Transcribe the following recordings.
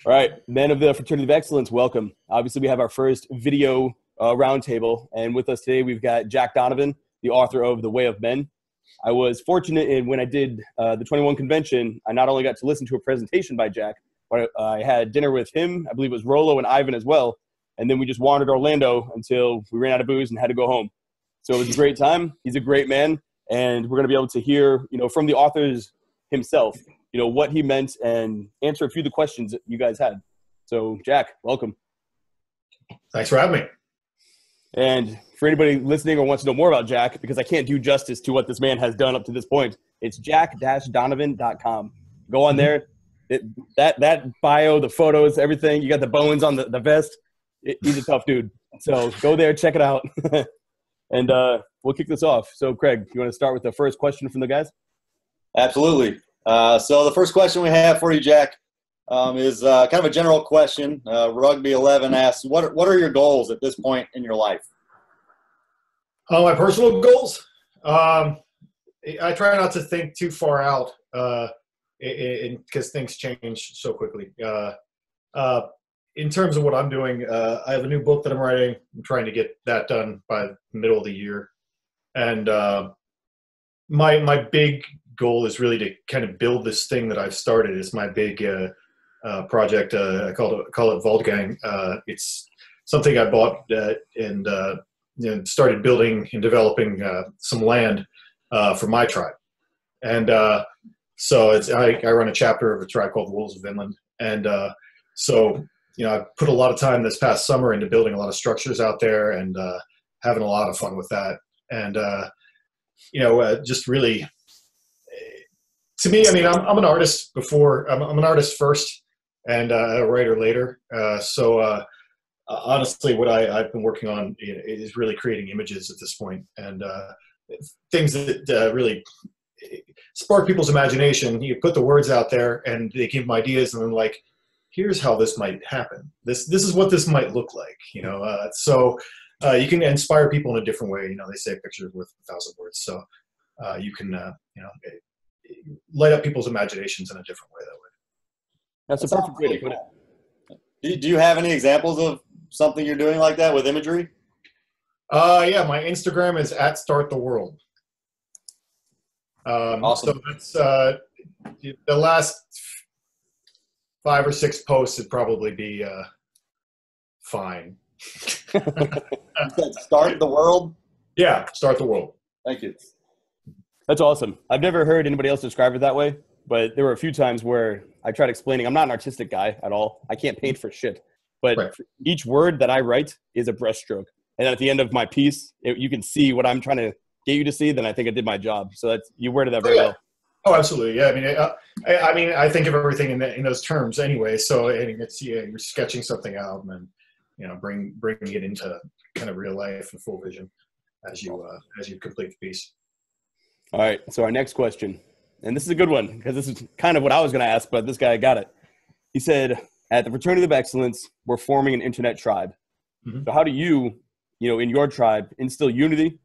All right, men of the Fraternity of Excellence, welcome. Obviously, we have our first video roundtable, and with us today, we've got Jack Donovan, the author of The Way of Men. I was fortunate in when I did the 21 convention, I not only got to listen to a presentation by Jack, but I had dinner with him, I believe it was Rolo and Ivan as well, and then we just wandered Orlando until we ran out of booze and had to go home. So it was a great time. He's a great man, and we're going to be able to hear, from the authors himself, what he meant and answer a few of the questions that you guys had. So, Jack, welcome. Thanks for having me. And for anybody listening or wants to know more about Jack, because I can't do justice to what this man has done up to this point, it's jack-donovan.com. Go on there. That bio, the photos, everything. You got the bones on the vest. He's a tough dude. So go there, check it out. And we'll kick this off. So, Craig, you want to start with the first question from the guys? Absolutely. So the first question we have for you, Jack, is kind of a general question. Rugby 11 asks, what are your goals at this point in your life? My personal goals? I try not to think too far out because things change so quickly. In terms of what I'm doing, I have a new book that I'm writing. I'm trying to get that done by the middle of the year. And my big goal is really to kind of build this thing that I've started. It's my big project. I call it Voltgang. It's something I bought and started building and developing some land for my tribe. And so I run a chapter of a tribe called the Wolves of Inland. And so I put a lot of time this past summer into building a lot of structures out there and having a lot of fun with that. And just really. To me, I mean, I'm an artist before. I'm an artist first, and a writer later. Honestly, what I've been working on is really creating images at this point, and things that really spark people's imagination. You put the words out there, and they give them ideas, and then like, here's how this might happen. This is what this might look like. So you can inspire people in a different way. They say a picture is worth 1,000 words. So you can, light up people's imaginations in a different way that way. That's a perfect way to put it. Do you have any examples of something you're doing like that with imagery? Yeah, my Instagram is @starttheworld. Awesome. So that's the last 5 or 6 posts would probably be fine. Start the world? Yeah, Start the World. Thank you. That's awesome. I've never heard anybody else describe it that way, but there were a few times where I tried explaining. I'm not an artistic guy at all. I can't paint for shit. But right. Each word that I write is a brushstroke. And at the end of my piece, you can see what I'm trying to get you to see, then I think I did my job. So you worded that very well. Oh, absolutely. Yeah. I mean, I think of everything in those terms anyway. So it's you're sketching something out and then, bringing it into kind of real life and full vision as you complete the piece. All right, so our next question, and this is a good one because this is kind of what I was going to ask, but this guy got it. He said, at the Fraternity of Excellence, we're forming an internet tribe. Mm-hmm. So how do you, in your tribe, instill unity,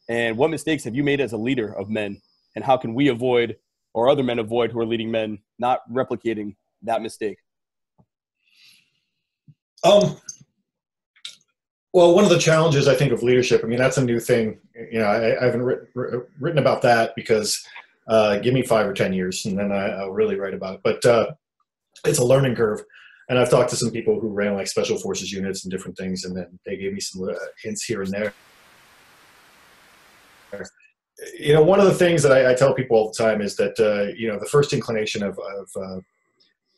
and what mistakes have you made as a leader of men, and how can we avoid, or other men avoid who are leading men, not replicating that mistake? Well, one of the challenges, I think, of leadership, I mean, that's a new thing. I haven't written about that because give me 5 or 10 years and then I'll really write about it. But it's a learning curve. And I've talked to some people who ran like special forces units and different things, and then they gave me some hints here and there. One of the things that I tell people all the time is that, the first inclination of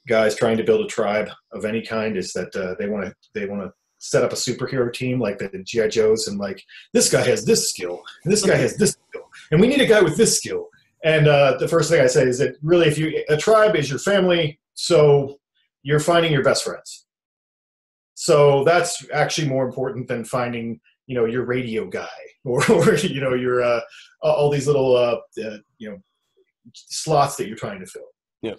guys trying to build a tribe of any kind is that they want to set up a superhero team like the G.I. Joes, and like, this guy has this skill and this guy has this skill and we need a guy with this skill. And the first thing I say is that really, a tribe is your family, so you're finding your best friends. So that's actually more important than finding your radio guy or your all these little slots that you're trying to fill. Yeah.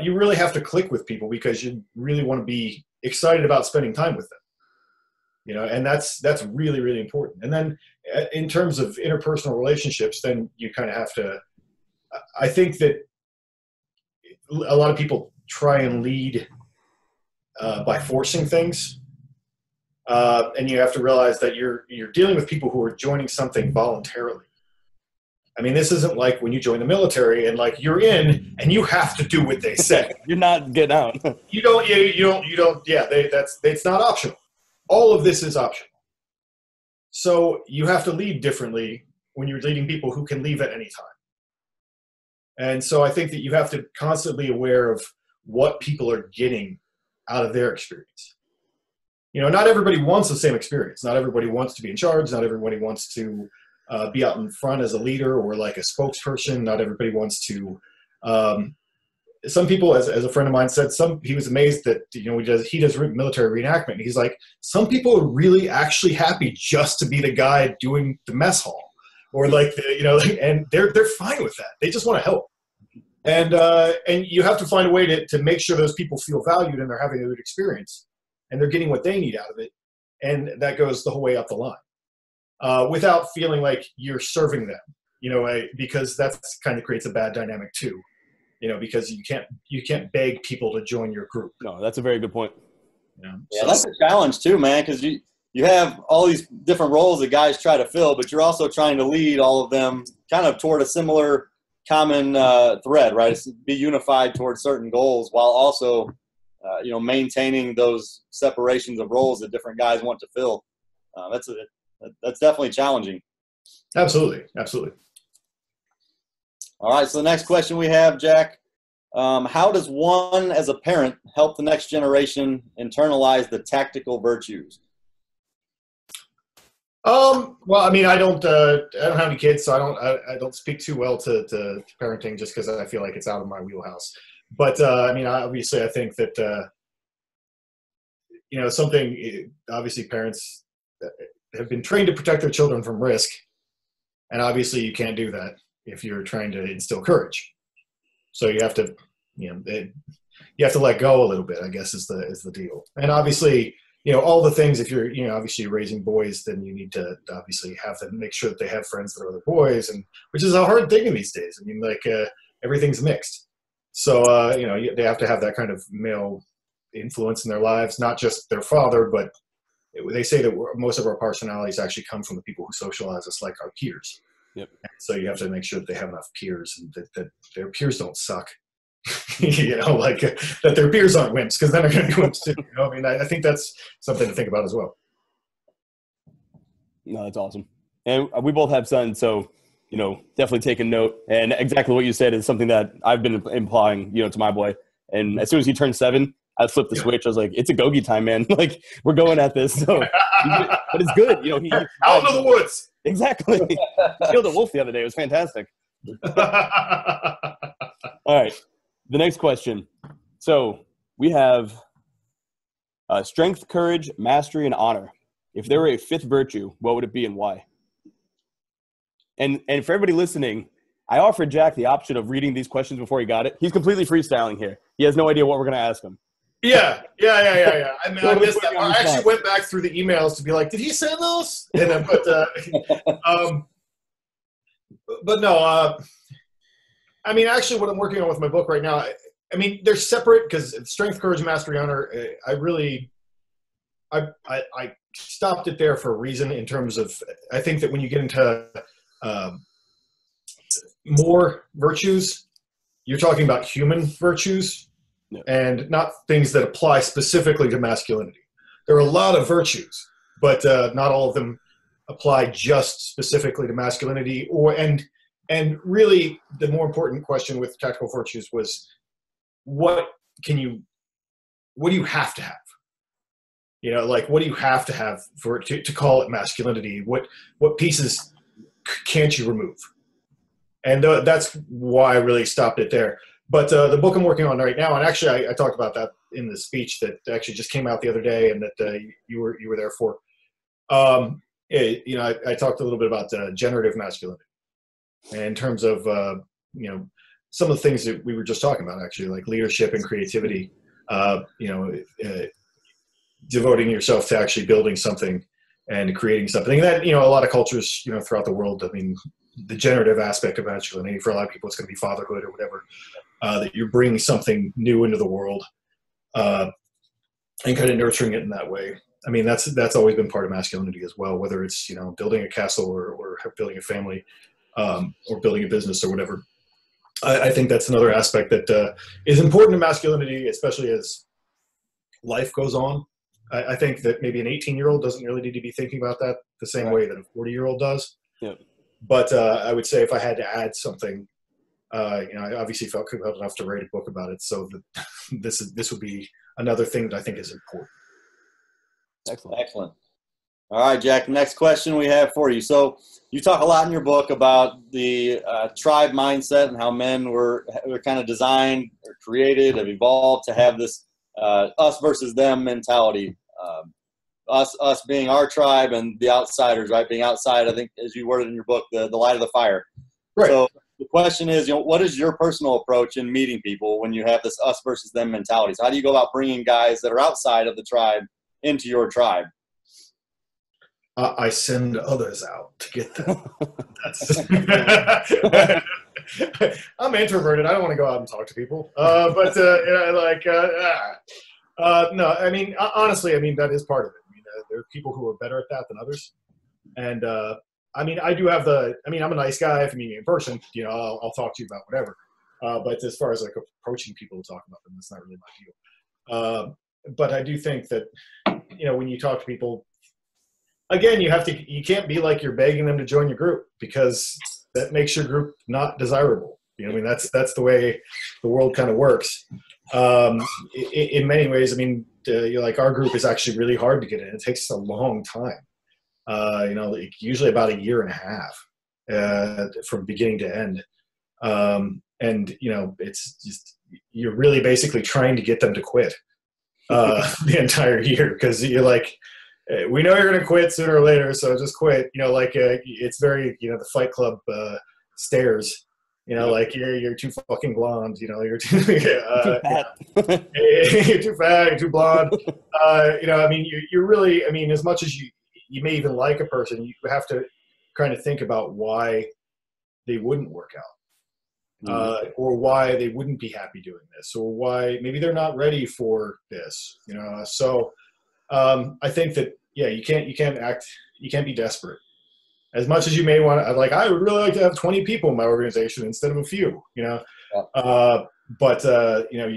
You really have to click with people because you really want to be excited about spending time with them. And that's really, really important. And then in terms of interpersonal relationships, then you kind of have to, I think that a lot of people try and lead by forcing things. And you have to realize that you're dealing with people who are joining something voluntarily. I mean, this isn't like when you join the military and like you're in and you have to do what they say. You're not getting out. You don't. Yeah, it's not optional. All of this is optional. So you have to lead differently when you're leading people who can leave at any time. And so I think that you have to constantly be aware of what people are getting out of their experience. You know, not everybody wants the same experience. Not everybody wants to be in charge. Not everybody wants to be out in front as a leader or like a spokesperson. Not everybody wants to. Some people, as a friend of mine said, he was amazed that, you know, he does military reenactment. And he's like, some people are really actually happy just to be the guy doing the mess hall, or like, and they're fine with that. They just want to help. And you have to find a way to make sure those people feel valued and they're having a good experience and they're getting what they need out of it. And that goes the whole way up the line, without feeling like you're serving them, because that's kind of creates a bad dynamic too, because you can't beg people to join your group. No, that's a very good point. Yeah, that's a challenge too, man, because you have all these different roles that guys try to fill, but you're also trying to lead all of them kind of toward a similar common thread, right? It's be unified towards certain goals while also, maintaining those separations of roles that different guys want to fill. That's definitely challenging. Absolutely. Absolutely. All right. So the next question we have, Jack, how does one as a parent help the next generation internalize the tactical virtues? Well, I mean, I don't have any kids, so I don't speak too well to parenting just because I feel like it's out of my wheelhouse. But I mean, obviously, I think that obviously parents have been trained to protect their children from risk, and obviously you can't do that if you're trying to instill courage. So you have to, you have to let go a little bit, I guess, is the deal. And obviously, all the things, if you're, obviously raising boys, then you need to obviously have them make sure that they have friends that are other boys, and which is a hard thing in these days. I mean, like everything's mixed. So, they have to have that kind of male influence in their lives, not just their father, but they say that most of our personalities actually come from the people who socialize us, like our peers. Yep. So you have to make sure that they have enough peers and that their peers don't suck. That their peers aren't wimps, because then they're going to be wimps too. I mean, I think that's something to think about as well. No, that's awesome. And we both have sons, so, definitely take a note. And exactly what you said is something that I've been implying, to my boy. And as soon as he turned 7, I flipped the switch. I was like, it's a go-gi time, man. Like, we're going at this. So, but it's good. He out into the woods. Exactly. He killed a wolf the other day. It was fantastic. All right. The next question. So we have strength, courage, mastery, and honor. If there were a 5th virtue, what would it be and why? And for everybody listening, I offered Jack the option of reading these questions before he got it. He's completely freestyling here. He has no idea what we're going to ask him. Yeah. I mean, I missed that. I actually went back through the emails to be like, did he send those? And then, but no. I mean, actually, what I'm working on with my book right now, I mean, they're separate because strength, courage, mastery, honor. I stopped it there for a reason. In terms of, I think that when you get into more virtues, you're talking about human virtues. Yeah. And not things that apply specifically to masculinity. There are a lot of virtues, but not all of them apply just specifically to masculinity. And really, the more important question with tactical virtues was, what do you have to have? What do you have to have to call it masculinity? What pieces can't you remove? And that's why I really stopped it there. But the book I'm working on right now, and actually I talked about that in the speech that actually just came out the other day, and that you were there for. I talked a little bit about generative masculinity, and in terms of some of the things that we were just talking about, actually, like leadership and creativity. Devoting yourself to actually building something and creating something. And that, a lot of cultures, throughout the world, I mean, the generative aspect of masculinity, for a lot of people, it's going to be fatherhood or whatever. that you're bringing something new into the world, and kind of nurturing it in that way. I mean, that's always been part of masculinity as well, whether it's, you know, building a castle or building a family, or building a business or whatever. I think that's another aspect that is important in masculinity, especially as life goes on. I think that maybe an 18-year-old doesn't really need to be thinking about that the same way that a 40-year-old does. Yep. But I would say if I had to add something, you know, I obviously felt compelled enough to write a book about it. So that this would be another thing that I think is important. Excellent. Excellent. All right, Jack, next question we have for you. So you talk a lot in your book about the tribe mindset and how men were kind of designed or created, have evolved to have this us versus them mentality. Us being our tribe and the outsiders, right? Being outside, I think, as you worded in your book, the light of the fire. Right. So the question is, you know, what is your personal approach in meeting people when you have this us versus them mentality? So how do you go about bringing guys that are outside of the tribe into your tribe? I send others out to get them. I'm introverted. I don't want to go out and talk to people. But you know, no, I mean, honestly, I mean, that is part of it. I mean, there are people who are better at that than others. And I mean, I do have I mean, I'm a nice guy. If you meet me in person, you know, I'll talk to you about whatever. But as far as like approaching people to talk about them, that's not really my deal. But I do think that, you know, when you talk to people, again, you can't be like you're begging them to join your group, because that makes your group not desirable. You know, I mean, that's the way the world kind of works. In many ways, I mean, you know, like our group is actually really hard to get in. It takes a long time. You know, like usually about a year and a half from beginning to end. And you know, it's just, you're really basically trying to get them to quit the entire year, because you're like, we know you're going to quit sooner or later, so just quit. You know, like it's very, you know, the Fight Club stares. You know, like you're too fucking blonde. You know, you're too fat. You're too fat. You're too blonde. You know, I mean, you're really. I mean, as much as you may even like a person, you have to kind of think about why they wouldn't work out, or why they wouldn't be happy doing this, or why maybe they're not ready for this. You know, so. I think that, yeah, you can't be desperate. As much as you may want to, like, I would really like to have 20 people in my organization instead of a few, you know. But you know,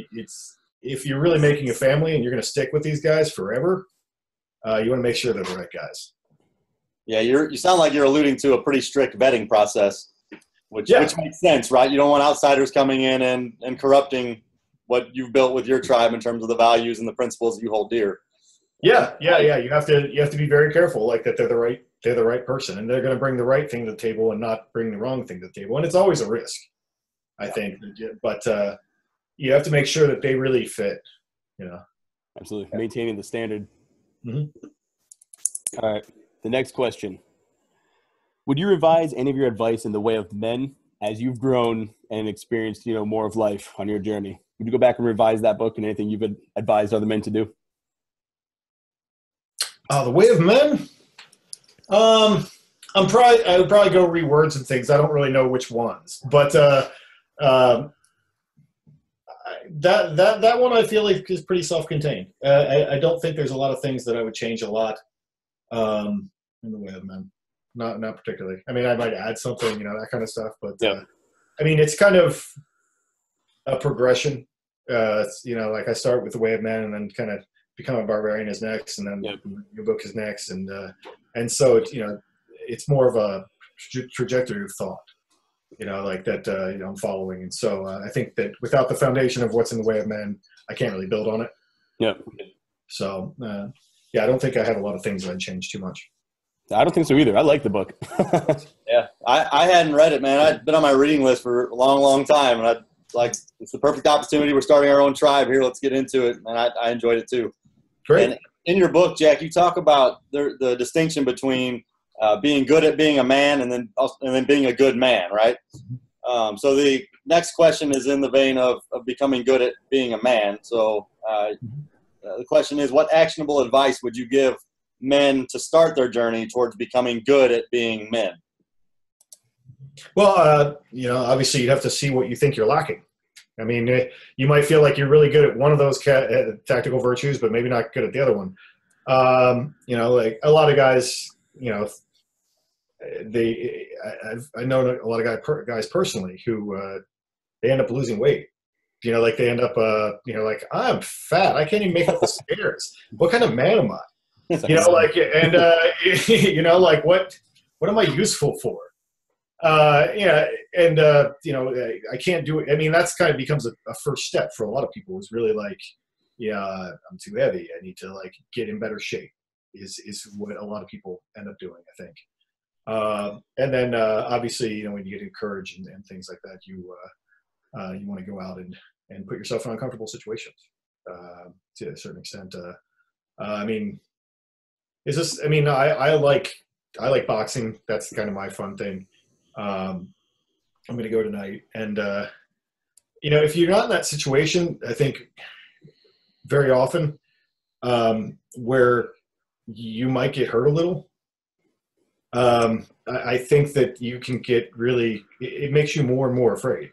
if you're really making a family and you're going to stick with these guys forever, you want to make sure they're the right guys. Yeah, you sound like you're alluding to a pretty strict vetting process, which makes sense, right? You don't want outsiders coming in and corrupting what you've built with your tribe in terms of the values and the principles that you hold dear. Yeah. You have to be very careful, like that they're the right person, and they're going to bring the right thing to the table and not bring the wrong thing to the table. And it's always a risk, I think. But you have to make sure that they really fit. You know, absolutely, maintaining the standard. Mm-hmm. All right, the next question: would you revise any of your advice in the way of men as you've grown and experienced, you know, more of life on your journey? Would you go back and revise that book and anything you've advised other men to do? The Way of Men. I would probably go rewords and things. I don't really know which ones, but that one I feel like is pretty self-contained. I don't think there's a lot of things that I would change a lot in The Way of Men. Not particularly. I mean, I might add something, you know, that kind of stuff. But I mean, it's kind of a progression. You know, like I start with The Way of Men and then kind of Become a Barbarian is next, and then your book is next, and so you know, it's more of a trajectory of thought, you know, like that you know, I'm following, and so I think that without the foundation of what's in The Way of Men, I can't really build on it. Yeah. So yeah, I don't think I have a lot of things that I'd change too much. I don't think so either. I like the book. Yeah, I hadn't read it, man. I'd been on my reading list for a long time, and it's the perfect opportunity. We're starting our own tribe here. Let's get into it, and I enjoyed it too. Great. And in your book, Jack, you talk about the distinction between being good at being a man and then being a good man, right? So the next question is in the vein of becoming good at being a man. So the question is, what actionable advice would you give men to start their journey towards becoming good at being men? Well, you know, obviously you'd have to see what you think you're lacking. I mean, you might feel like you're really good at one of those tactical virtues, but maybe not good at the other one. You know, like a lot of guys, you know, I know a lot of guys personally who they end up losing weight. You know, like they end up, you know, like, I'm fat. I can't even make it up the stairs. What kind of man am I? You know, like, and, you know, like what am I useful for? Yeah. And, you know, I can't do it. I mean, that's kind of becomes a first step for a lot of people, is really like, yeah, I'm too heavy. I need to like get in better shape is what a lot of people end up doing, I think. And then, obviously, you know, when you get encouraged and things like that, you want to go out and put yourself in uncomfortable situations, to a certain extent. I mean, I like boxing. That's kind of my fun thing. I'm going to go tonight. And, you know, if you're not in that situation, I think very often, where you might get hurt a little, I think that you can get really, it makes you more and more afraid.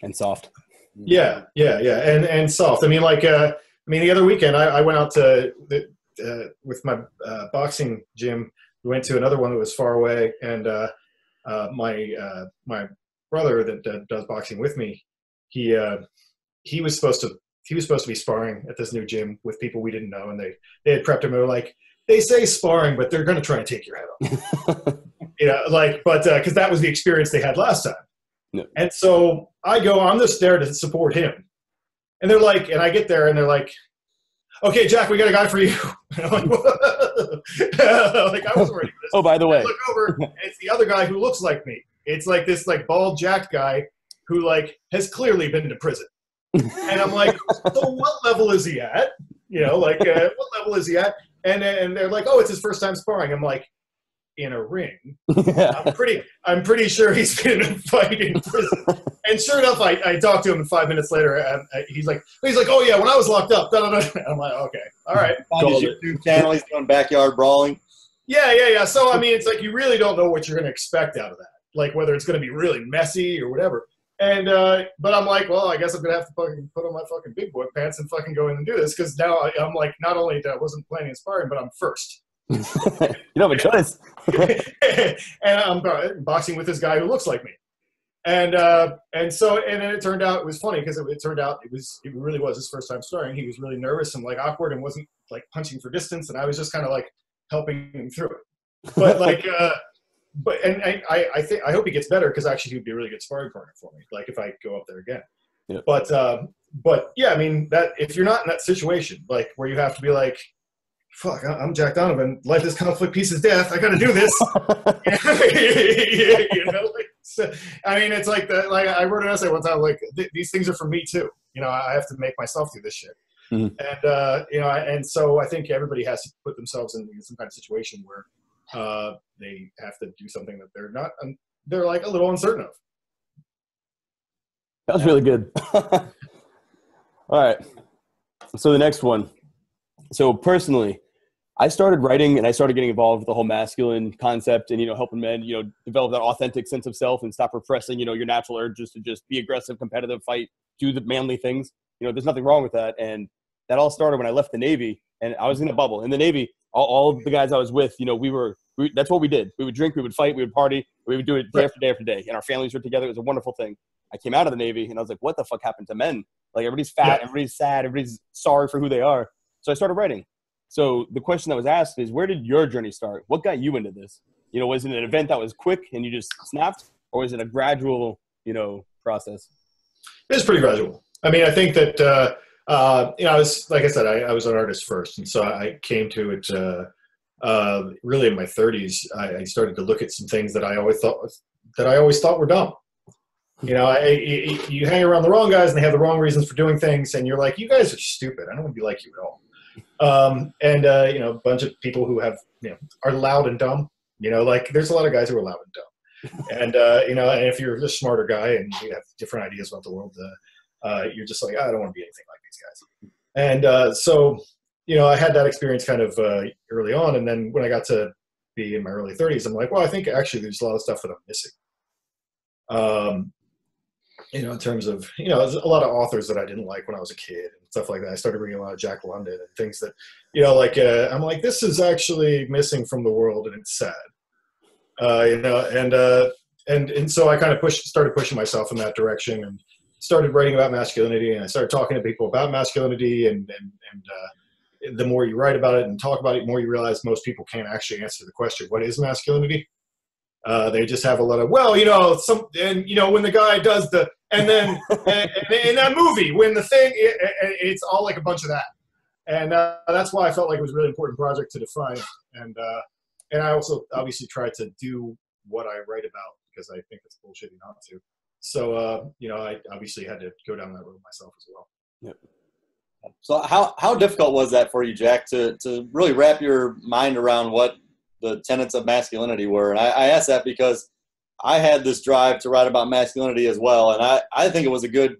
And soft. Yeah. And soft. I mean, like, the other weekend I went out to with my boxing gym. We went to another one that was far away, and my brother that does boxing with me, he was supposed to be sparring at this new gym with people we didn't know, and they had prepped him. They were like, they say sparring, but they're going to try and take your head off. You know, like, but because that was the experience they had last time. No. And so I'm just there to support him. And they're like, and I get there and they're like, okay, Jack, we got a guy for you. And I'm like, like, I was ready for this. Oh, by the way, I look over, and it's the other guy who looks like me. It's like this like bald jacked guy who like has clearly been to prison. And I'm like, so what level is he at? You know, like what level is he at? And they're like, oh, it's his first time sparring. I'm like, in a ring. I'm pretty sure he's been in a fight in prison. And sure enough, I talked to him, and 5 minutes later, and he's like, oh yeah, when I was locked up. I'm like, okay, all right. On his YouTube channel, he's doing backyard brawling. Yeah. So I mean, it's like you really don't know what you're going to expect out of that, like whether it's going to be really messy or whatever. And but I'm like, well, I guess I'm gonna have to fucking put on my fucking big boy pants and fucking go in and do this, because now I'm like, not only that I wasn't planning on sparring, but I'm first. You don't have a choice. And I'm boxing with this guy who looks like me, and so then it turned out it was funny, because it turned out it really was his first time starting. He was really nervous and like awkward and wasn't like punching for distance, and I was just kind of like helping him through it. But like, I hope he gets better, because actually he'd be a really good sparring partner for me. Like if I go up there again. Yeah. But yeah, I mean, that if you're not in that situation, like where you have to be like, fuck, I'm Jack Donovan. Life is conflict, peace is death. I got to do this. You know, like, so, I mean, it's like that. Like I wrote an essay one time, like these things are for me too. You know, I have to make myself do this shit. Mm-hmm. And you know, and so I think everybody has to put themselves in some kind of situation where they have to do something that they're like a little uncertain of. That was really good. All right. So the next one. So personally, I started writing and I started getting involved with the whole masculine concept and, you know, helping men, you know, develop that authentic sense of self and stop repressing, you know, your natural urges to just be aggressive, competitive, fight, do the manly things. You know, there's nothing wrong with that. And that all started when I left the Navy, and I was in a bubble. In the Navy, all of the guys I was with, you know, that's what we did. We would drink, we would fight, we would party, we would do it day after day after day. And our families were together. It was a wonderful thing. I came out of the Navy and I was like, what the fuck happened to men? Like everybody's fat, everybody's sad, everybody's sorry for who they are. So I started writing. So the question that was asked is, where did your journey start? What got you into this? You know, was it an event that was quick and you just snapped, or was it a gradual, you know, process? It was pretty gradual. I mean, I think that, you know, I was, like I said, I was an artist first. And so I came to it really in my 30s. I started to look at some things that I always thought were dumb. You know, you hang around the wrong guys and they have the wrong reasons for doing things. And you're like, you guys are stupid. I don't want to be like you at all. You know, a bunch of people who have, you know, are loud and dumb, you know, like there's a lot of guys who are loud and dumb. And, you know, and if you're a smarter guy and you have different ideas about the world, you're just like, I don't want to be anything like these guys. And so, you know, I had that experience kind of early on. And then when I got to be in my early 30s, I'm like, well, I think actually there's a lot of stuff that I'm missing. in terms of, there's a lot of authors that I didn't like when I was a kid and stuff like that. I started reading a lot of Jack London and things that, I'm like, this is actually missing from the world and it's sad. And so I kind of started pushing myself in that direction and started writing about masculinity, and I started talking to people about masculinity, and the more you write about it and talk about it, the more you realize most people can't actually answer the question, what is masculinity? They just have a lot of, when the guy does and then and in that movie, when the thing, it's all like a bunch of that. And that's why I felt like it was a really important project to define. And I also obviously try to do what I write about because I think it's bullshitty not to. So, I obviously had to go down that road myself as well. Yep. So how difficult was that for you, Jack, to really wrap your mind around what the tenets of masculinity were? And I ask that because I had this drive to write about masculinity as well. And I think it was a good,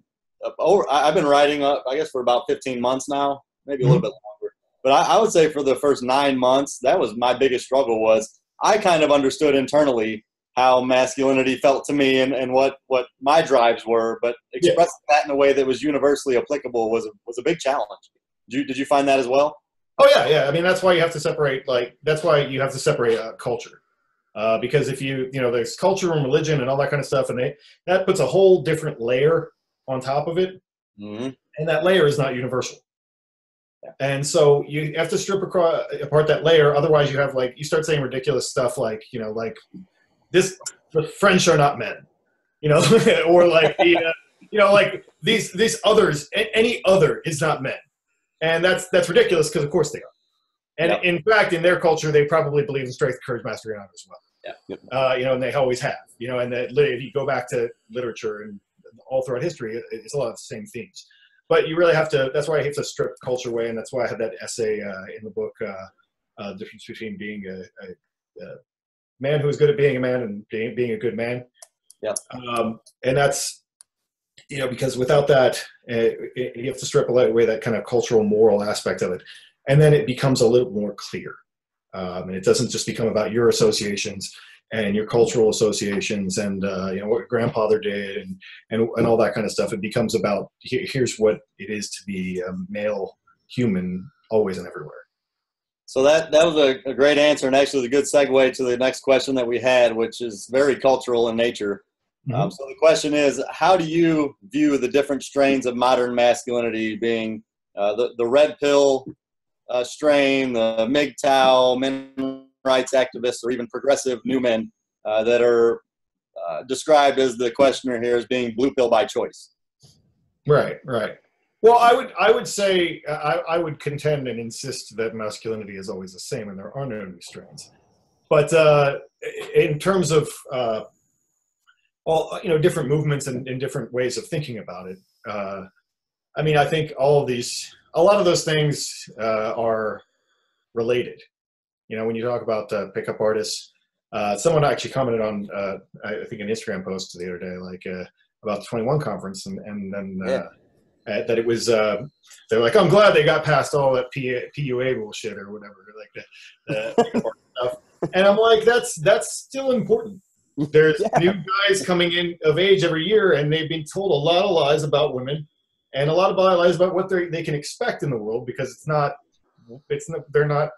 I've been writing, I guess, for about 15 months now, maybe a little bit longer. But I would say for the first 9 months, that was my biggest struggle. Was I kind of understood internally how masculinity felt to me and what my drives were, but expressing that in a way that was universally applicable was a big challenge. Did you find that as well? Oh yeah. I mean, that's why you have to separate, culture. Because if there's culture and religion and all that kind of stuff, and that puts a whole different layer on top of it. Mm-hmm. And that layer is not universal. And so you have to strip apart that layer. Otherwise you have you start saying ridiculous stuff like the French are not men, or these others, any other is not men. And that's ridiculous because of course they are. And in fact, in their culture, they probably believe in strength, courage, mastery, and honor as well. Yeah. And they always have, and that if you go back to literature and all throughout history, it's a lot of the same themes. But you really have to, that's why I have to strip culture away. And that's why I had that essay in the book, the difference between being a man who is good at being a man and being a good man. Yeah. And that's, because without that, you have to strip away that kind of cultural, moral aspect of it. And then it becomes a little more clear. And it doesn't just become about your associations and your cultural associations and, what your grandfather did and all that kind of stuff. It becomes about, here's what it is to be a male human always and everywhere. So that was a great answer, and actually a good segue to the next question that we had, which is very cultural in nature. Mm-hmm. So the question is, how do you view the different strains of modern masculinity, being the red pill strain, the MGTOW, men rights activists, or even progressive new men that are described as the questioner here as being blue pill by choice? Right. Well, I would say I would contend and insist that masculinity is always the same, and there are no new strains. But in terms of all different movements and different ways of thinking about it, I think a lot of those things are related. When you talk about pickup artists, someone actually commented on I think an Instagram post the other day, about the 21 conference, and then. That it was, they're like, I'm glad they got past all that PUA bullshit or whatever, the stuff. And I'm like, that's still important. There's new guys coming in of age every year, and they've been told a lot of lies about women and a lot of lies about what they can expect in the world, because you're not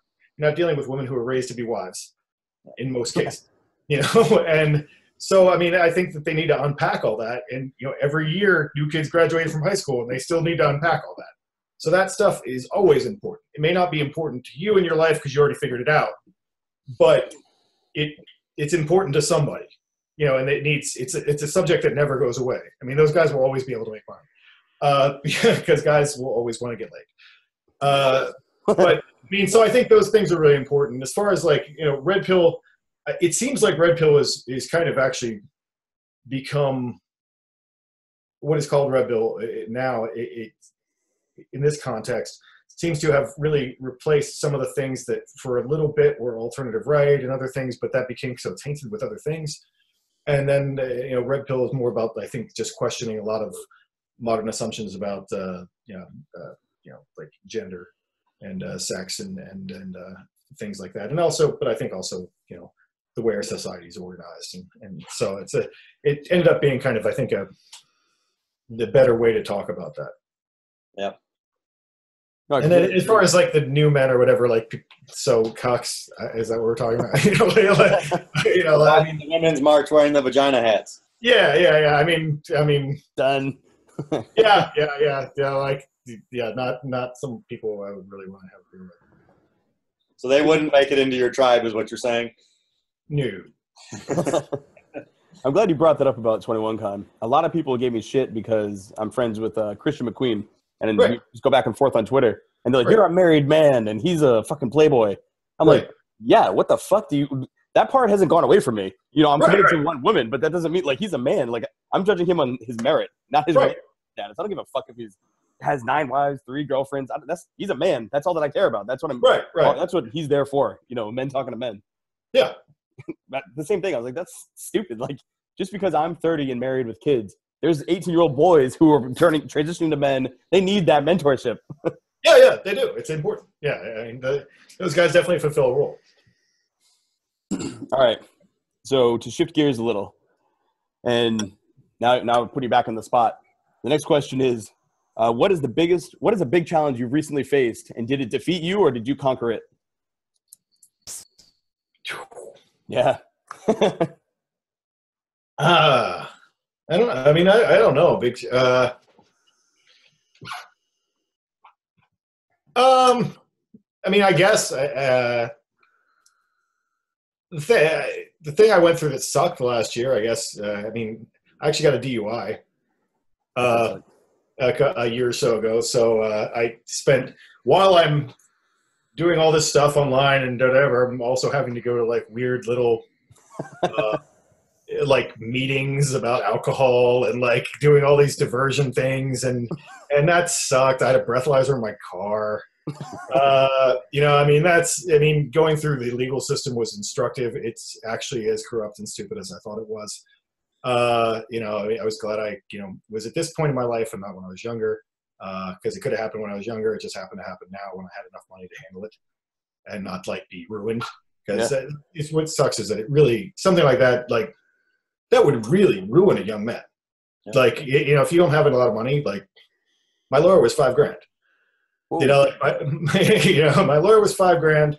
dealing with women who are raised to be wives in most cases, and so, I think that they need to unpack all that. And, every year new kids graduate from high school and they still need to unpack all that. So that stuff is always important. It may not be important to you in your life because you already figured it out, but it's important to somebody, and it's a subject that never goes away. Those guys will always be able to make money because guys will always want to get laid. But so I think those things are really important. As far as red pill, it seems like red pill is kind of actually become what is called red pill now. It in this context seems to have really replaced some of the things that for a little bit were alternative right and other things, but that became so tainted with other things. And then red pill is more about, I think, just questioning a lot of modern assumptions about like gender and sex and things like that. And also, but I think also the way our society is organized, and so it ended up being kind of, I think, the better way to talk about that. Yep. No, And then as far as like the new men or whatever, like, so cucks, is that what we're talking about? I mean, the Women's March wearing the vagina hats. Yeah. I mean, done. yeah. Like, yeah, not some people I would really want to have a beer with. So they wouldn't make it into your tribe, is what you're saying? No. I'm glad you brought that up about 21Con. A lot of people gave me shit because I'm friends with Christian McQueen, and then we just go back and forth on Twitter. And they're like, "You're a married man, and he's a fucking playboy." I'm like, "Yeah, what the fuck do you?" That part hasn't gone away from me. You know, I'm committed to one woman, but that doesn't mean like he's a man. Like I'm judging him on his merit, not his status. I don't give a fuck if he's has 9 wives, 3 girlfriends. He's a man. That's all that I care about. That's what I'm. Right. That's what he's there for. You know, men talking to men. Yeah. The same thing. I was like, that's stupid. Like, just because I'm 30 and married with kids, there's 18-year-old boys who are transitioning to men. They need that mentorship. Yeah, they do. It's important. Yeah, I mean, those guys definitely fulfill a role. All right. So to shift gears a little, and now put you back on the spot. The next question is, what is a big challenge you've recently faced, and did it defeat you or did you conquer it? Yeah. I don't know. I mean, I don't know. Big. I mean, I guess the thing I went through that sucked last year, I guess. I mean, I actually got a DUI a year or so ago. So I spent, while I'm doing all this stuff online and whatever, I'm also having to go to like weird little like meetings about alcohol and like doing all these diversion things, and that sucked. I had a breathalyzer in my car. You know, I mean, going through the legal system was instructive. It's actually as corrupt and stupid as I thought it was. You know, I mean, I was glad I, was at this point in my life and not when I was younger, because it could have happened when I was younger. It just happened to happen now when I had enough money to handle it and not like be ruined. Because it's what sucks is that it really, something like that, like that would really ruin a young man. Yeah. Like, if you don't have a lot of money, like my lawyer was $5,000. Ooh. My lawyer was $5,000.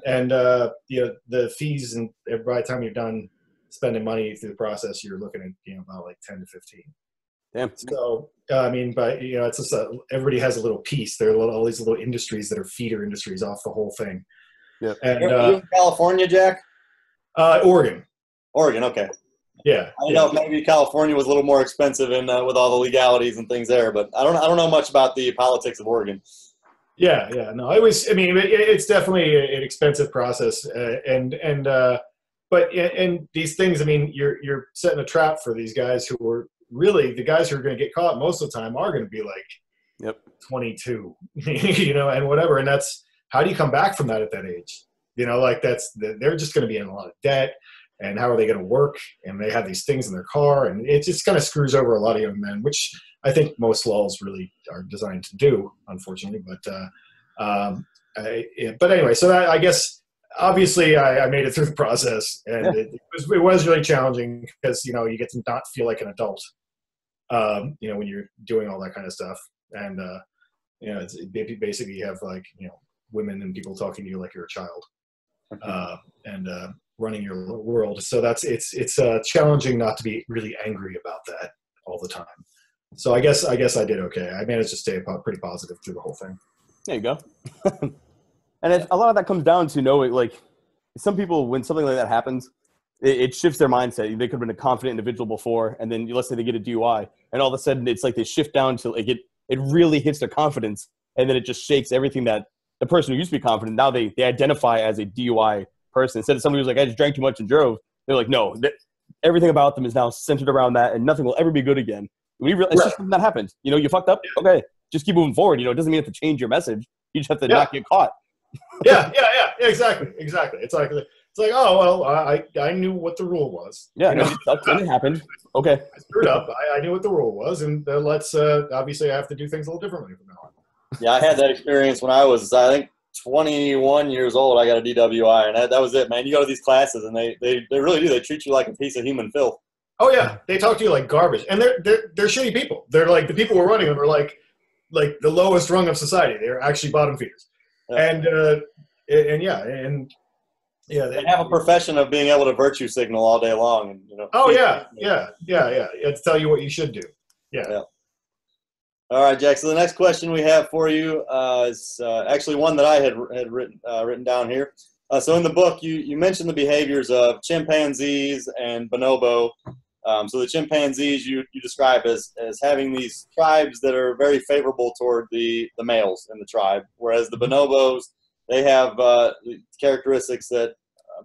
And the fees, and by the time you're done spending money through the process, you're looking at, about like 10 to 15. Damn. So, I mean, but, it's just everybody has a little piece. There are all these little industries that are feeder industries off the whole thing. Yeah. And you in California, Jack? Oregon. Oregon, okay. Yeah. I know maybe California was a little more expensive and with all the legalities and things there, but I don't know much about the politics of Oregon. Yeah. No, it was. I mean, it's definitely an expensive process, but these things. I mean, you're setting a trap for these guys who are really the guys who are going to get caught most of the time are going to be like 22, and whatever. And that's, how do you come back from that at that age? Like they're just going to be in a lot of debt. And how are they going to work? And they have these things in their car, and it just kind of screws over a lot of young men, which I think most laws really are designed to do, unfortunately. But anyway, so I guess obviously I made it through the process, and it was really challenging because you get to not feel like an adult, when you're doing all that kind of stuff, and it's basically you have like women and people talking to you like you're a child, and running your world. So it's challenging not to be really angry about that all the time. So I guess I did okay. I managed to stay pretty positive through the whole thing. There you go. And a lot of that comes down to knowing, like, some people, when something like that happens, it shifts their mindset. They could have been a confident individual before, and then let's say they get a DUI, and all of a sudden it's like they shift down to like it really hits their confidence, and then it just shakes everything that the person who used to be confident, now they identify as a DUI person. Instead of somebody who's like, I just drank too much and drove, they're like, no, everything about them is now centered around that, and nothing will ever be good again. It's just something that happened. You fucked up. Okay, just keep moving forward. It doesn't mean you have to change your message. You just have to not get caught. Yeah, exactly. It's like, oh well, I knew what the rule was. Yeah, it sucked and it happened. Okay, I screwed up. I knew what the rule was, and let's obviously I have to do things a little differently from now on. Yeah, I had that experience when I was, I think, 21 years old. I got a DWI, and that was it, man. You go to these classes, and they really do. They treat you like a piece of human filth. Oh yeah, they talk to you like garbage, and they're shitty people. They're like the people who are running them are like the lowest rung of society. They're actually bottom feeders, Yeah. and yeah, They have a profession of being able to virtue signal all day long, and oh yeah. To tell you what you should do. Yeah. All right, Jack. So the next question we have for you is actually one that I had written down here. So in the book, you mentioned the behaviors of chimpanzees and bonobo. So the chimpanzees you describe as having these tribes that are very favorable toward the males in the tribe, whereas the bonobos, they have characteristics that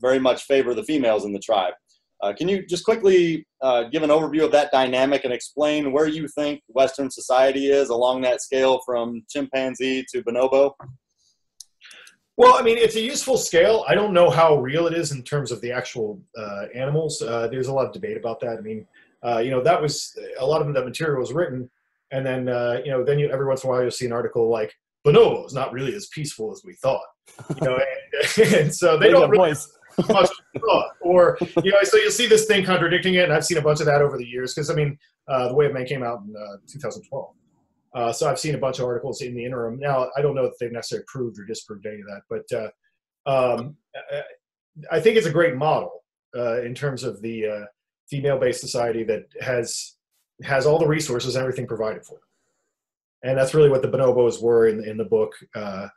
very much favor the females in the tribe. Can you just quickly give an overview of that dynamic and explain where you think Western society is along that scale from chimpanzee to bonobo? Well, I mean, it's a useful scale. I don't know how real it is in terms of the actual animals. There's a lot of debate about that. I mean, that was a lot of that material was written, and then every once in a while you'll see an article like bonobos not really as peaceful as we thought, and so they don't really have much thought, or so you'll see this thing contradicting it, and I've seen a bunch of that over the years because I mean, The Way of Man came out in 2012. So I've seen a bunch of articles in the interim. Now, I don't know if they've necessarily proved or disproved any of that, but I think it's a great model in terms of the female-based society that has all the resources and everything provided for them. And that's really what the bonobos were in the book, the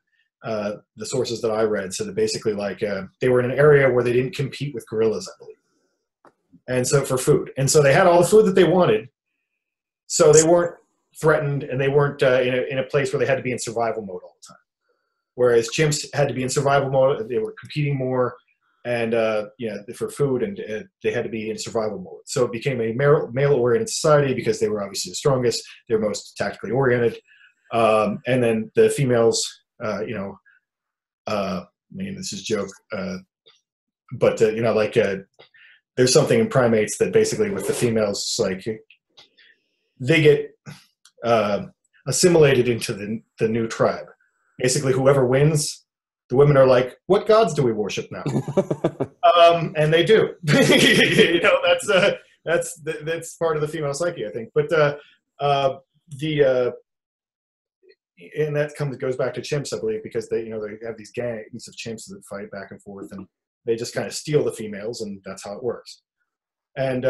sources that I read. So that basically, they were in an area where they didn't compete with gorillas, I believe. And so for food. And so they had all the food that they wanted. So they weren't threatened, and they weren't in a place where they had to be in survival mode all the time. Whereas chimps had to be in survival mode. They were competing more, and for food, and they had to be in survival mode. So it became a male-oriented society because they were obviously the strongest. They were most tactically oriented, and then the females, I mean, this is a joke, but there's something in primates that basically with the females, they get assimilated into the new tribe. Basically, whoever wins, the women are like, "What gods do we worship now?" And they do. That's part of the female psyche, I think. But and that goes back to chimps, I believe, because they have these gangs of chimps that fight back and forth, and they just kind of steal the females, and that's how it works. And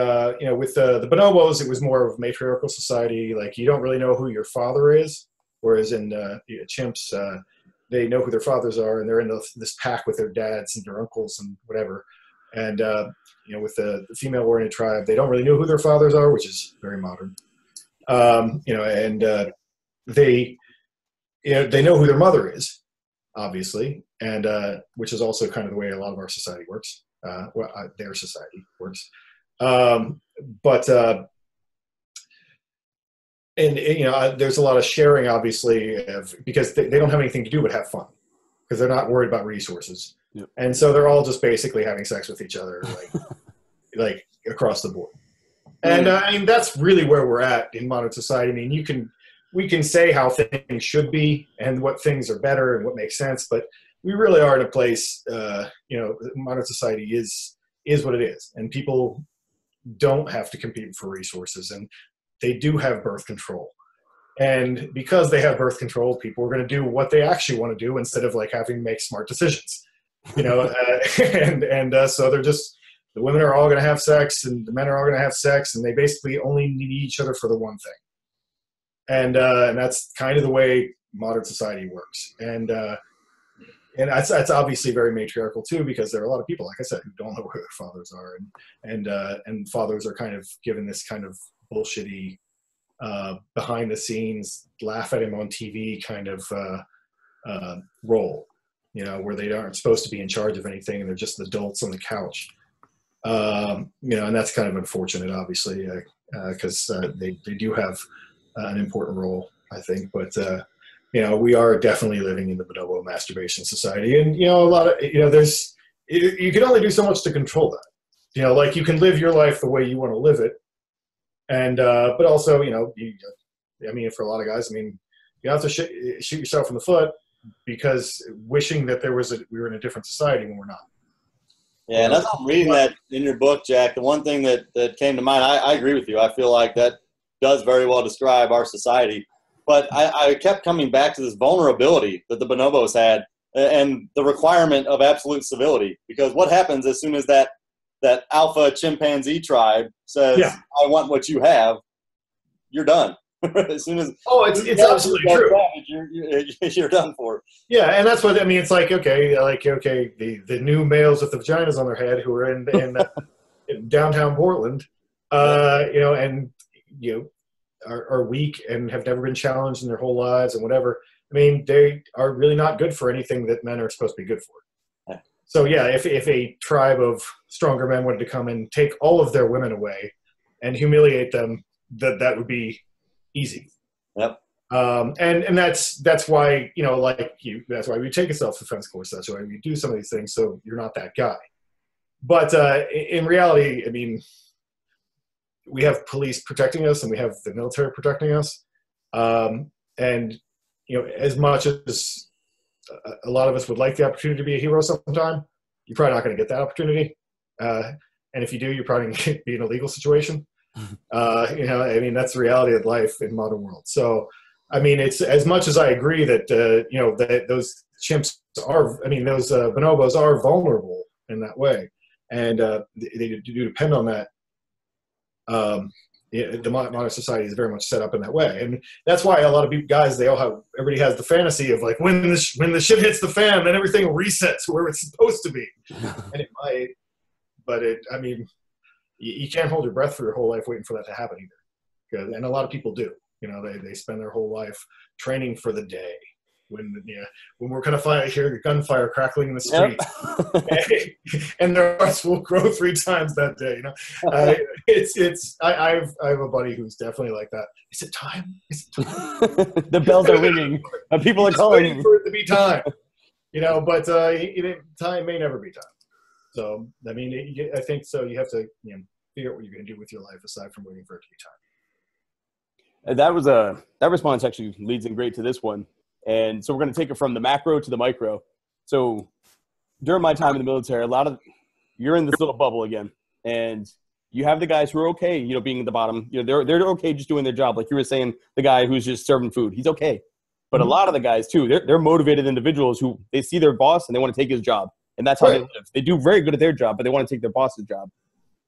with the bonobos, it was more of a matriarchal society. You don't really know who your father is, whereas in chimps, they know who their fathers are, and they're in this pack with their dads and their uncles and whatever. And with the female-oriented tribe, they don't really know who their fathers are, which is very modern. They know who their mother is, obviously, and which is also kind of the way a lot of our society works. Their society works. There's a lot of sharing, obviously, because they don't have anything to do but have fun, because they're not worried about resources. Yep. And so they're all just basically having sex with each other, like across the board. And I mean, that's really where we're at in modern society. I mean, we can say how things should be and what things are better and what makes sense, but we really are in a place, modern society is what it is, and people don't have to compete for resources, and they do have birth control. And because they have birth control, people are going to do what they actually want to do instead of having to make smart decisions, so they're just, the women are all going to have sex and the men are all going to have sex, and they basically only need each other for the one thing. And that's kind of the way modern society works. And that's obviously very matriarchal too, because there are a lot of people, like I said, who don't know where their fathers are, and fathers are kind of given this kind of bullshitty, behind the scenes, laugh at him on TV kind of role, where they aren't supposed to be in charge of anything, and they're just adults on the couch. And that's kind of unfortunate, obviously, because they do have an important role, I think, but. We are definitely living in the bonobo masturbation society, and a lot of you can only do so much to control that. You can live your life the way you want to live it, and but also I mean, for a lot of guys, I mean, you have to shoot yourself in the foot because wishing that we were in a different society when we're not. Yeah, and as I'm reading that in your book, Jack, the one thing that came to mind, I agree with you. I feel like that does very well describe our society. But I kept coming back to this vulnerability that the bonobos had and the requirement of absolute civility. Because what happens as soon as that alpha chimpanzee tribe says, Yeah. I want what you have, you're done. As soon as it's absolutely true. You're done for. Yeah, and that's what I mean. It's like okay, the new males with the vaginas on their head who are in downtown Portland, and are weak and have never been challenged in their whole lives and whatever. I mean, they are really not good for anything that men are supposed to be good for. Yeah. So yeah, if a tribe of stronger men wanted to come and take all of their women away and humiliate them, that would be easy. Yep. And that's why that's why we take a self-defense course. That's why we do some of these things, so you're not that guy. But in reality, I mean, we have police protecting us, and we have the military protecting us. And as much as a lot of us would like the opportunity to be a hero sometime, you're probably not going to get that opportunity. And if you do, you're probably going to be in a legal situation. I mean, that's the reality of life in modern world. So, I mean, it's as much as I agree that, that those chimps are, I mean, those bonobos are vulnerable in that way. And they do depend on that. The modern society is very much set up in that way. And that's why a lot of guys, everybody has the fantasy of like, when the shit hits the fan, then everything resets to where it's supposed to be. And it might, but I mean, you can't hold your breath for your whole life waiting for that to happen either. And a lot of people do. They spend their whole life training for the day when we're going to hear the gunfire crackling in the street. Yep. And their hearts will grow 3 times that day. I have a buddy who's definitely like that. Is it time? The bells are ringing. People are calling. Waiting for it to be time. But time may never be time. So, I mean, I think so. You have to figure out what you're going to do with your life aside from waiting for it to be time. That response actually leads in great to this one. And so we're going to take it from the macro to the micro. So during my time in the military, you're in this little bubble again, and you have the guys who are okay, being at the bottom. They're okay just doing their job. Like you were saying, the guy who's just serving food, he's okay. But a lot of the guys too, they're motivated individuals who they see their boss and they want to take his job. And that's how they live. They do very good at their job, but they want to take their boss's job.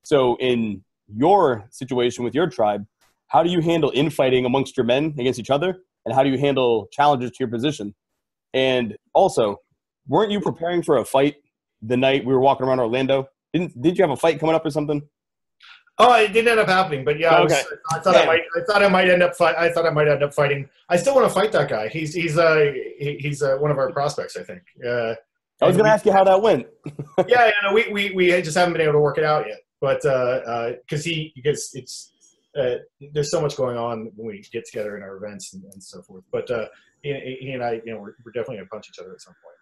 So in your situation with your tribe, how do you handle infighting amongst your men against each other? And how do you handle challenges to your position? And also, weren't you preparing for a fight the night we were walking around Orlando? Did you have a fight coming up or something? Oh, it didn't end up happening, but yeah, okay. I thought I might end up fighting. I still want to fight that guy. He's one of our prospects, I think. I was going to ask you how that went. Yeah, we just haven't been able to work it out yet. But because there's so much going on when we get together in our events and so forth. But he and I, we're definitely going to punch each other at some point.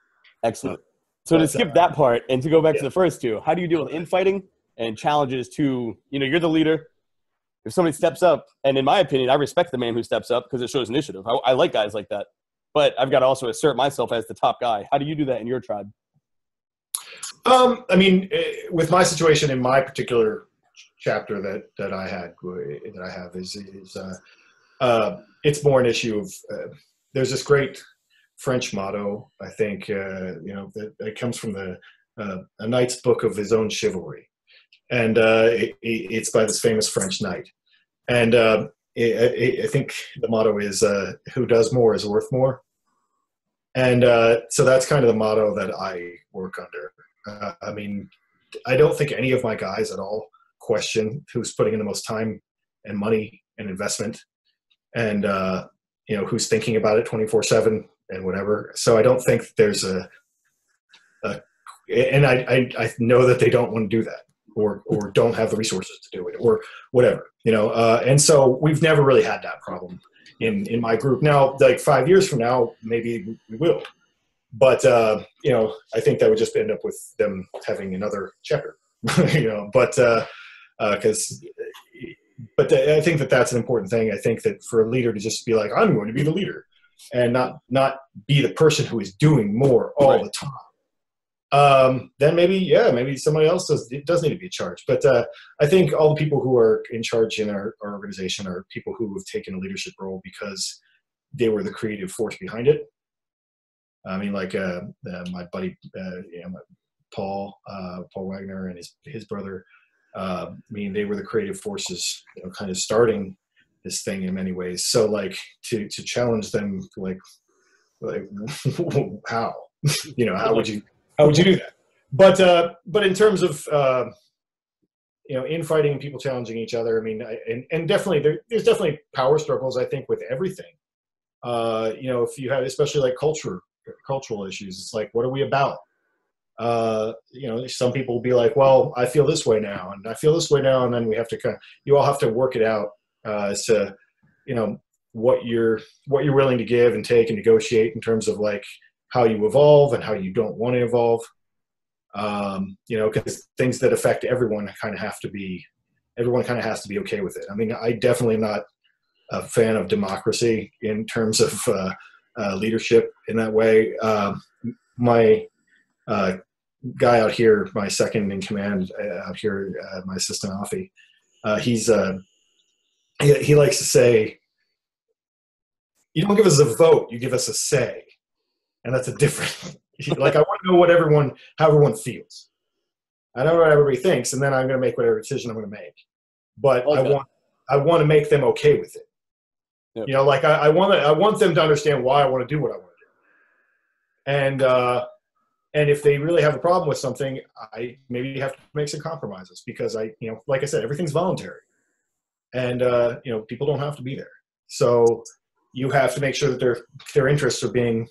Excellent. So to skip that part and to go back to the first two, how do you deal with infighting and challenges to, you're the leader. If somebody steps up, and in my opinion, I respect the man who steps up because it shows initiative. I like guys like that. But I've got to also assert myself as the top guy. How do you do that in your tribe? I mean, with my situation in my particular chapter that I have is it's more an issue of there's this great French motto, I think, that comes from a knight's book of his own chivalry, and it's by this famous French knight, and I think the motto is "Who does more is worth more," and so that's kind of the motto that I work under. I mean, I don't think any of my guys at all question who's putting in the most time and money and investment, and who's thinking about it 24/7 and whatever. So I don't think there's and I know that they don't want to do that or don't have the resources to do it or whatever, and so we've never really had that problem in my group. Now, like 5 years from now, maybe we will. But, I think that would just end up with them having another chapter, but I think that that's an important thing. I think that for a leader to just be like, I'm going to be the leader and not be the person who is doing more all the time. then maybe somebody else does need to be in charge. But I think all the people who are in charge in our organization are people who have taken a leadership role because they were the creative force behind it. I mean, like my buddy, Paul Wagner and his brother. I mean, they were the creative forces, kind of starting this thing in many ways. So, like, to challenge them, like how, how would you do that? But in terms of infighting and people challenging each other, I mean, and definitely there's definitely power struggles, I think, with everything. If you have, especially like cultural issues, it's like, what are we about? Some people will be like, well, I feel this way now, and I feel this way now, and then we have to you all have to work it out as to, what you're willing to give and take and negotiate in terms of like how you evolve and how you don't want to evolve. Because things that affect everyone kind of has to be okay with it. I mean, I definitely am not a fan of democracy in terms of leadership in that way. My guy out here, my second in command out here, my assistant Afi, he likes to say, you don't give us a vote, you give us a say. And that's a different, like, I want to know how everyone feels. I know what everybody thinks, and then I'm going to make whatever decision I'm going to make. But okay. I want to make them okay with it. Yep. Like I want them to understand why I want to do what I want to do. And if they really have a problem with something, I maybe have to make some compromises because like I said, everything's voluntary, and people don't have to be there. So you have to make sure that their interests are being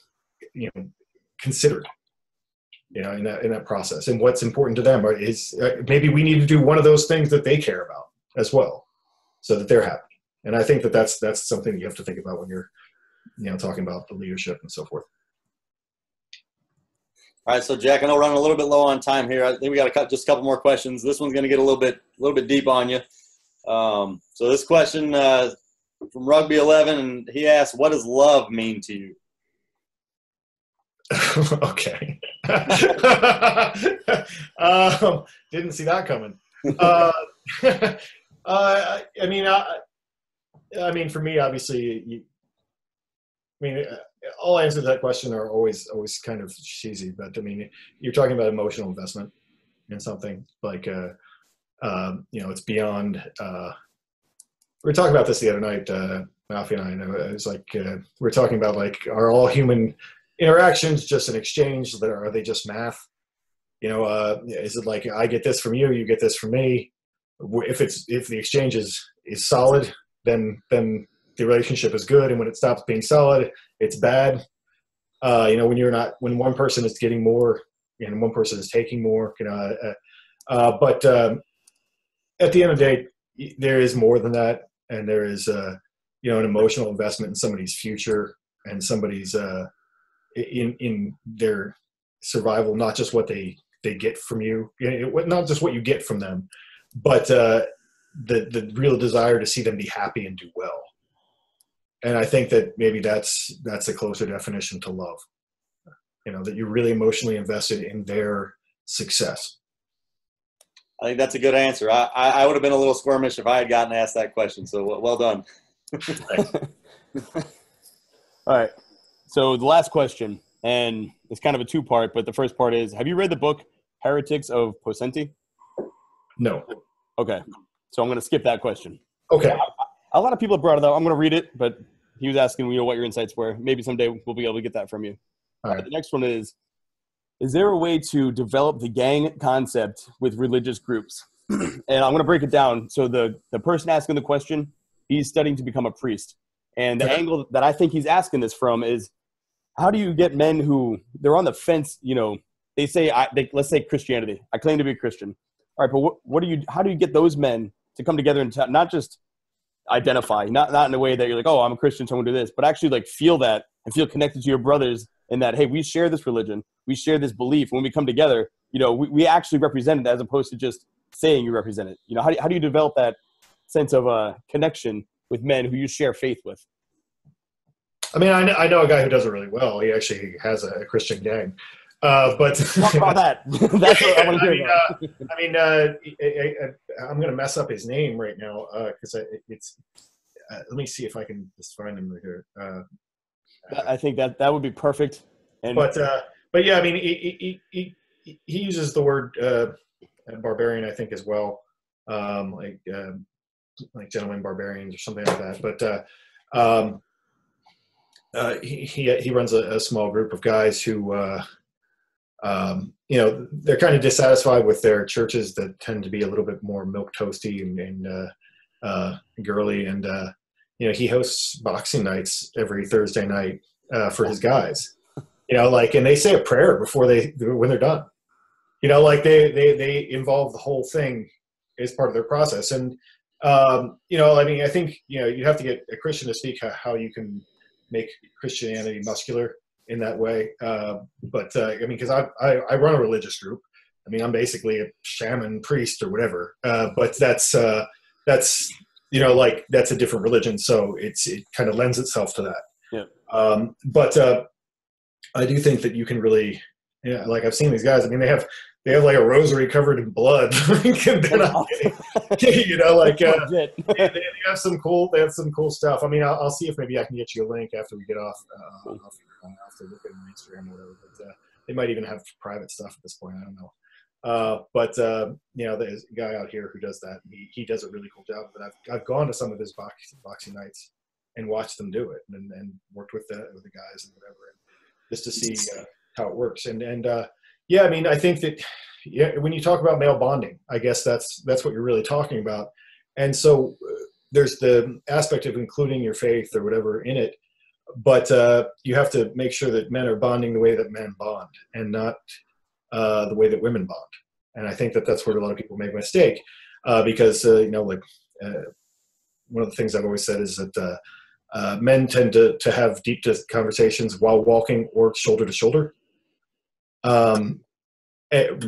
considered, in that process, and what's important to them is maybe we need to do one of those things that they care about as well, so that they're happy. And I think that's something you have to think about when you're, talking about the leadership and so forth. All right, so Jack, I know we're running a little bit low on time here. I think we got just a couple more questions. This one's going to get a little bit deep on you. So this question from Rugby 11, and he asks, "What does love mean to you?" Okay. Didn't see that coming. I mean, for me, obviously, all answers to that question are always kind of cheesy, but I mean, you're talking about emotional investment in something like, it's beyond. We were talking about this the other night, Malfi and I. It was like we were talking about, like, are all human interactions just an exchange? Are they just math? Is it like I get this from you, you get this from me? If the exchange is solid, then the relationship is good, and when it stops being solid, it's bad. When one person is getting more and one person is taking more, but at the end of the day, there is more than that, and there is an emotional investment in somebody's future and somebody's in their survival, not just what they get from you, not just what you get from them, but the real desire to see them be happy and do well. And I think that maybe that's a closer definition to love, that you're really emotionally invested in their success. I think that's a good answer. I would have been a little squirmish if I had gotten asked that question. So well done. All right. So the last question, and it's kind of a two-part, but the first part is, have you read the book Heretics of Posenti? No. Okay. So I'm going to skip that question. Okay. A lot of people have brought it up. I'm going to read it, but he was asking, what your insights were. Maybe someday we'll be able to get that from you. All right. The next one is there a way to develop the gang concept with religious groups? And I'm going to break it down. So the person asking the question, he's studying to become a priest. And the angle that I think he's asking this from is, how do you get men who they're on the fence? They say, let's say Christianity. I claim to be a Christian. All right, but how do you get those men to come together and not just identify, not in a way that you're like, oh, I'm a Christian, so I'm gonna do this, but actually like feel that and feel connected to your brothers in that, hey, we share this religion, we share this belief. When we come together, we actually represent it as opposed to just saying you represent it. How do you develop that sense of connection with men who you share faith with? I mean, I know a guy who does it really well. He actually has a Christian gang. But talk about that. That's what I want to hear about. I'm going to mess up his name right now because it's. Let me see if I can just find him right here. I think that would be perfect. And but yeah, I mean, he uses the word barbarian, I think, as well, like gentlemen barbarians or something like that. But he runs a small group of guys who they're kind of dissatisfied with their churches that tend to be a little bit more milk toasty and girly, and he hosts boxing nights every Thursday night for his guys. And they say a prayer before when they're done. They involve the whole thing as part of their process. And I think you have to get a Christian to speak how you can make Christianity muscular in that way. Because I run a religious group. I mean, I'm basically a shaman priest or whatever. But that's a different religion, so it kind of lends itself to that. Yeah. I do think that you can really, like I've seen these guys. I mean, they have like a rosary covered in blood. They're not kidding. They have some cool stuff. I mean, I'll see if maybe I can get you a link after we get off. I'll have to look at Instagram or whatever. But they might even have private stuff at this point. I don't know. There's a guy out here who does that. He does a really cool job. But I've gone to some of his boxing nights and watched them do it, and worked with the guys and whatever, just to see how it works. I mean, I think that when you talk about male bonding, I guess that's what you're really talking about. And so there's the aspect of including your faith or whatever in it, but you have to make sure that men are bonding the way that men bond, and not the way that women bond. And I think that that's where a lot of people make a mistake, because one of the things I've always said is that men tend to have deep conversations while walking or shoulder to shoulder,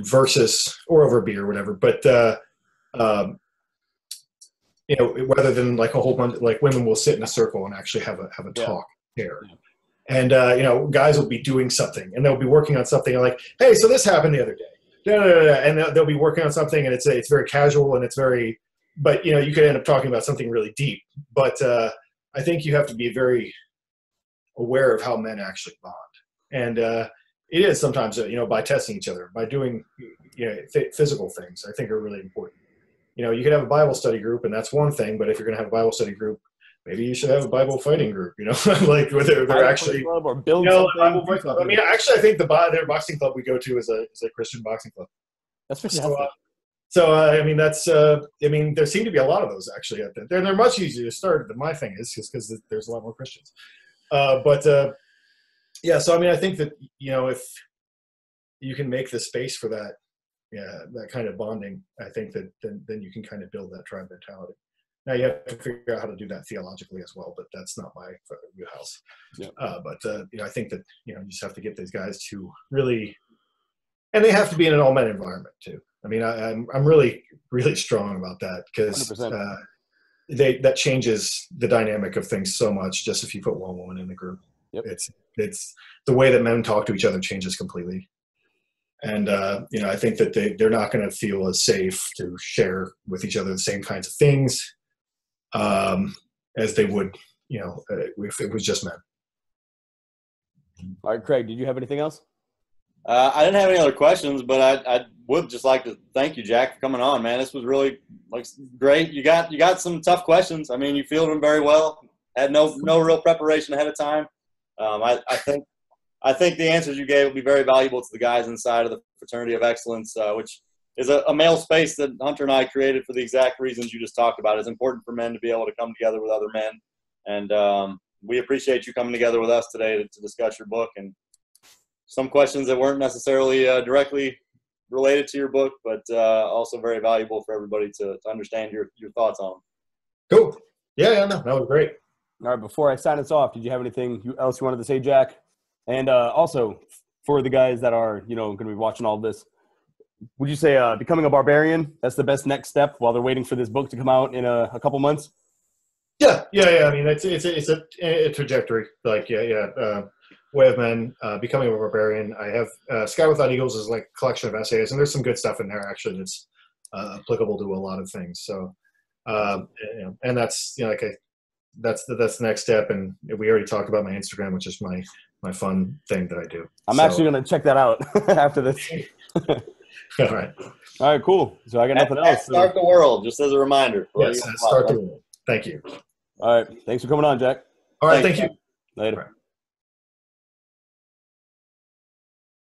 versus or over beer or whatever. But rather than like a whole bunch, like women will sit in a circle and actually have a talk there. Yeah. And guys will be doing something, and they'll be working on something, and like, hey, so this happened the other day, and they'll be working on something, and it's very casual, and it's very, but you could end up talking about something really deep. But I think you have to be very aware of how men actually bond, and it is sometimes by testing each other, by doing physical things, I think are really important. You could have a Bible study group, and that's one thing, but if you're going to have a Bible study group, maybe you should have a Bible fighting group, like where they're actually club or build something. I mean, actually, I think their boxing club we go to is a Christian boxing club. That's fantastic. I mean, there seem to be a lot of those actually out there. They're much easier to start than my thing is, just because there's a lot more Christians. So I mean, I think that if you can make the space for that, that kind of bonding, I think that then you can kind of build that tribe mentality. Now you have to figure out how to do that theologically as well, but that's not my wheelhouse. Yeah. I think that you just have to get these guys to really, and they have to be in an all men environment too. I mean, I'm really, really strong about that, because that changes the dynamic of things so much. Just if you put one woman in the group, yep. It's the way that men talk to each other changes completely. And I think that they're not going to feel as safe to share with each other the same kinds of things as they would, if it was just men. All right, Craig, did you have anything else? I didn't have any other questions, but I would just like to thank you, Jack, for coming on, man. This was really great. You got some tough questions. I mean, you fielded them very well. Had no real preparation ahead of time. I think the answers you gave will be very valuable to the guys inside of the Fraternity of Excellence, which is a male space that Hunter and I created for the exact reasons you just talked about. It's important for men to be able to come together with other men. And we appreciate you coming together with us today to discuss your book, and some questions that weren't necessarily directly related to your book, but also very valuable for everybody to understand your thoughts on them. Cool. Yeah, no, that was great. All right, before I sign us off, did you have anything else you wanted to say, Jack? And also, for the guys that are, going to be watching all this, would you say becoming a barbarian, that's the best next step while they're waiting for this book to come out in a couple months? Yeah. I mean, it's a trajectory. Like, Way of Men, Becoming a Barbarian. I have Sky Without Eagles is like a collection of essays, and there's some good stuff in there actually that's applicable to a lot of things. So, and that's that's the next step. And we already talked about my Instagram, which is my fun thing that I do. I'm actually going to check that out after this. All right. All right, cool. So I got nothing else. Start the world, just as a reminder. Yes, start the world. Thank you. All right. Thanks for coming on, Jack. All right. Thank you. Later. All right.